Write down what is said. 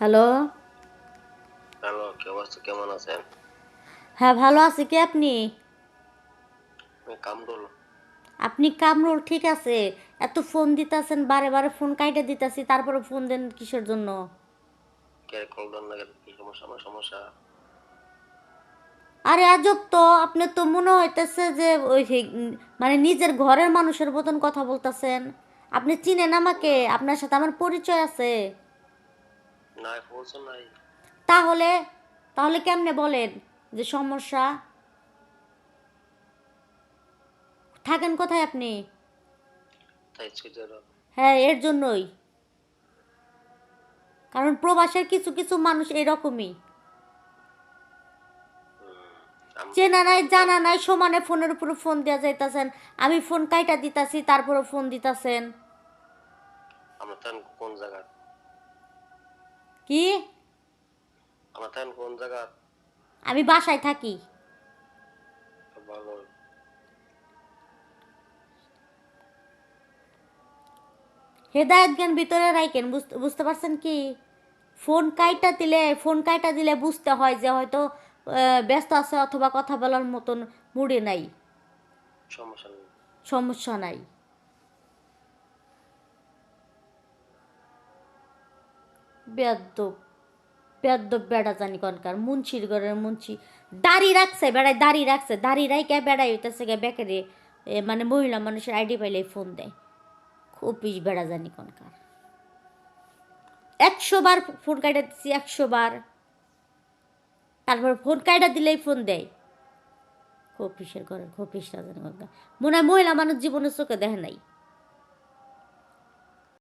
Hello. Hello, কি অবস্থা? কেমন আছেন? হ্যাঁ, ভালো আছি। কে আপনি? আমি কামরুল। আপনি কামরুল, ঠিক আছে। এত ফোন দিতেছেন, বারে বারে ফোন কাইটে দিতেছি, তারপরে ফোন দেন কিসের জন্য? কে কল দেন না কেন? কি সমস্যা? আমার সমস্যা? আরে আজব তো, আপনি তো মনে হইতেছে যে ওই মানে নিজের ঘরের মানুষের মতন কথা বলতেছেন। আপনি চিনেন আমাকে? না, আপনার সাথে আমার পরিচয় আছে। নাই বলছো নাই। তাহলে তাহলে কেমনে বলেন যে সমস্যা? থাকেন কোথায় আপনি? তাই ছিল। হ্যাঁ, এর জন্যই। কারণ প্রবাসের কিছু কিছু মানুষ এরকমই। আমি চেনা নাই আমি জানা জানতাম। নাই সমানে ফোনের উপরে ফোন দেওয়া যাইতাছেন। আমি ফোন কাইটা দিতাছি, তারপরে ফোন দিতাছেন। আমরা থাকেন কোন জায়গা? কি? আমরা থাকেন কোন জায়গা? আমি বাসায় থাকি। ভালো। হেদায়েত জ্ঞান ভিতরে রাখেন, বুঝতে পারছেন কি? ফোন কাইটা দিলে বুঝতে হয় যে হয়তো ব্যস্ত আছে অথবা কথা বলার মতন মুডে নাই। সমস্যা নেই। সমস্যা নাই। বেয়াদ্দব, বেয়াদ্দব বেড়া জানি কনকার, মুন্সির ঘরের মুন্সি। দাড়ি রাখছে বেড়ায়, দাড়ি রাখছে, দাড়ি রাইকে বেড়াই হইতেছে গে বেকারে। মানে মহিলা মানুষের আইডি পাইলে ফোন দেয়। খুব পিস বেড়া জানি কনকার। 100 বার ফোন কাইটা দিচ্ছি, 100 বার। তারপর ফোন কাইটা দিলেই ফোন দেয়। খোপিসের ঘরের খোপিসটা জানি কনকার। মনে হয় মহিলা মানুষ জীবনের চোখে দেখে নাই।